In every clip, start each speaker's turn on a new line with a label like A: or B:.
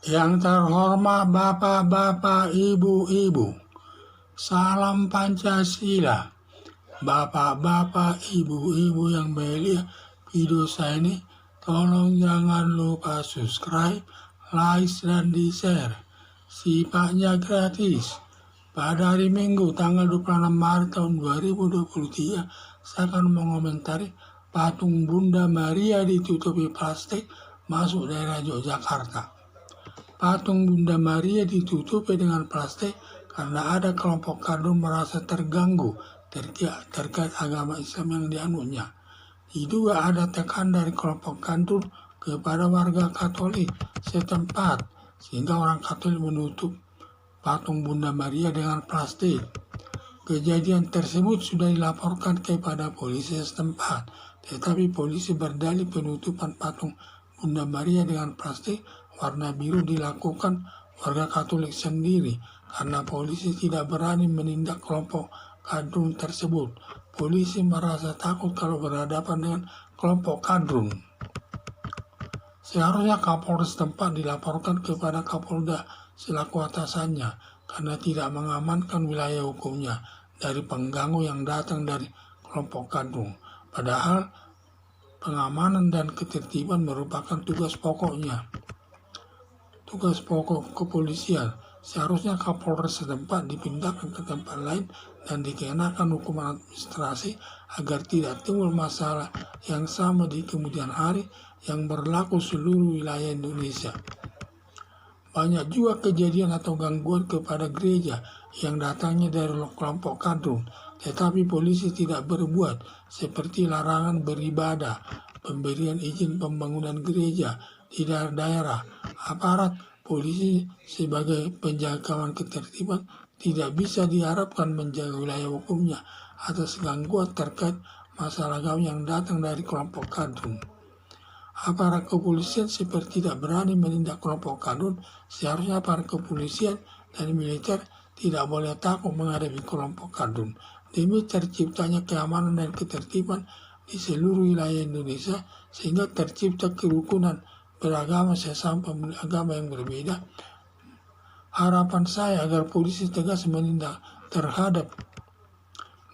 A: Yang terhormat Bapak-bapak, Ibu-ibu, salam Pancasila. Bapak-bapak, Ibu-ibu yang melihat video saya ini, tolong jangan lupa subscribe, like, dan di-share. Sifatnya gratis. Pada hari Minggu tanggal 26 Maret tahun 2023, saya akan mengomentari patung Bunda Maria ditutupi plastik masuk daerah Yogyakarta. Patung Bunda Maria ditutupi dengan plastik karena ada kelompok kadrun merasa terganggu terkait agama Islam yang dianutnya. Diduga ada tekanan dari kelompok kadrun kepada warga Katolik setempat sehingga orang Katolik menutup patung Bunda Maria dengan plastik. Kejadian tersebut sudah dilaporkan kepada polisi setempat, tetapi polisi berdalih penutupan patung Bunda Maria dengan plastik warna biru dilakukan warga Katolik sendiri karena polisi tidak berani menindak kelompok kadrun tersebut. Polisi merasa takut kalau berhadapan dengan kelompok kadrun. Seharusnya Kapolres setempat dilaporkan kepada Kapolda selaku atasannya karena tidak mengamankan wilayah hukumnya dari pengganggu yang datang dari kelompok kadrun. Padahal pengamanan dan ketertiban merupakan tugas pokoknya. Tugas pokok kepolisian. Seharusnya Kapolres setempat dipindahkan ke tempat lain dan dikenakan hukuman administrasi agar tidak timbul masalah yang sama di kemudian hari yang berlaku seluruh wilayah Indonesia. Banyak juga kejadian atau gangguan kepada gereja yang datangnya dari kelompok kadrun, tetapi polisi tidak berbuat, seperti larangan beribadah, pemberian izin pembangunan gereja di daerah-daerah. Aparat polisi sebagai penjaga kawan ketertiban tidak bisa diharapkan menjaga wilayah hukumnya atas gangguan terkait masalah agama yang datang dari kelompok kadrun. Aparat kepolisian seperti tidak berani menindak kelompok kadrun. Seharusnya aparat kepolisian dan militer tidak boleh takut menghadapi kelompok kadrun demi terciptanya keamanan dan ketertiban di seluruh wilayah Indonesia sehingga tercipta kerukunan beragama sesama pemilik agama yang berbeda. Harapan saya agar polisi tegas menindak terhadap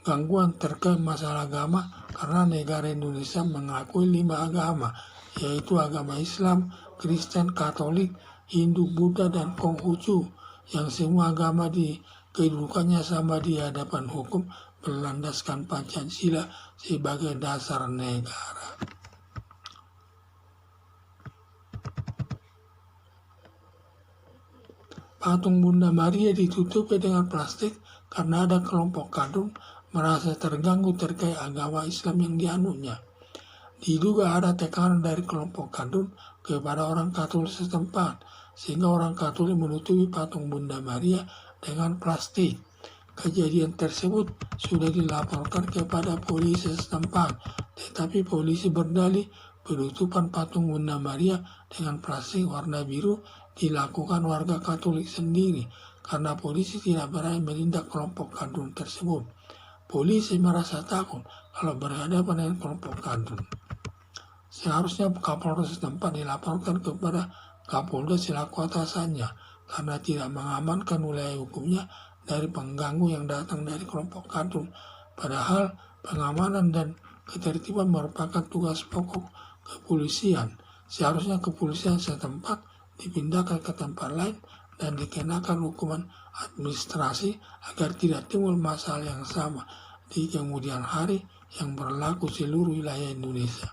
A: gangguan terkait masalah agama karena negara Indonesia mengakui 5 agama, yaitu agama Islam, Kristen, Katolik, Hindu, Buddha, dan Konghucu, yang semua agama kedudukannya sama di hadapan hukum berlandaskan Pancasila sebagai dasar negara. Patung Bunda Maria ditutupi dengan plastik karena ada kelompok kadrun merasa terganggu terkait agama Islam yang dianutnya. Diduga ada tekanan dari kelompok kadrun kepada orang Katolik setempat, sehingga orang Katolik menutupi patung Bunda Maria dengan plastik. Kejadian tersebut sudah dilaporkan kepada polisi setempat, tetapi polisi berdalih penutupan patung Bunda Maria dengan plastik warna biru dilakukan warga Katolik sendiri karena polisi tidak berani menindak kelompok kadrun tersebut. Polisi merasa takut kalau berhadapan dengan kelompok kadrun. Seharusnya Kapolres setempat dilaporkan kepada Kapolda selaku atasannya karena tidak mengamankan wilayah hukumnya dari pengganggu yang datang dari kelompok kadrun. Padahal pengamanan dan ketertiban merupakan tugas pokok kepolisian. Seharusnya kepolisian setempat dipindahkan ke tempat lain dan dikenakan hukuman administrasi agar tidak timbul masalah yang sama di kemudian hari yang berlaku seluruh wilayah Indonesia.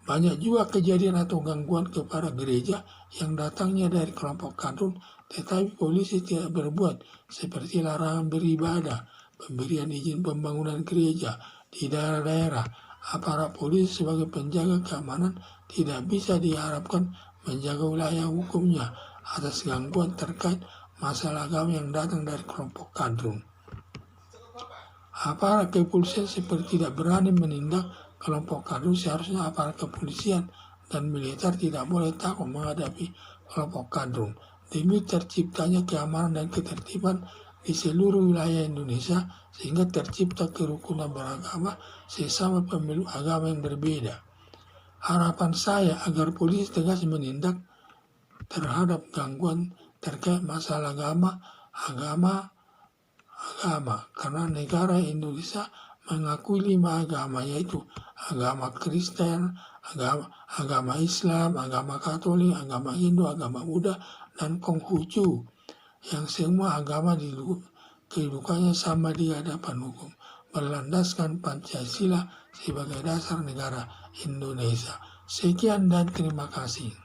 A: Banyak juga kejadian atau gangguan kepada gereja yang datangnya dari kelompok kadrun, tetapi polisi tidak berbuat, seperti larangan beribadah, pemberian izin pembangunan gereja di daerah-daerah. Aparat polisi sebagai penjaga keamanan tidak bisa diharapkan menjaga wilayah hukumnya atas gangguan terkait masalah agama yang datang dari kelompok kadrun. Aparat kepolisian seperti tidak berani menindak kelompok kadrun. Seharusnya aparat kepolisian dan militer tidak boleh takut menghadapi kelompok kadrun demi terciptanya keamanan dan ketertiban di seluruh wilayah Indonesia sehingga tercipta kerukunan beragama sesama pemeluk agama yang berbeda. Harapan saya agar polisi tegas menindak terhadap gangguan terkait masalah agama, karena negara Indonesia mengakui 5 agama, yaitu agama Kristen, agama Islam, agama Katolik, agama Hindu, agama Buddha, dan Konghucu, yang semua agama kedudukannya sama di hadapan hukum, berlandaskan Pancasila sebagai dasar negara Indonesia. Sekian dan terima kasih.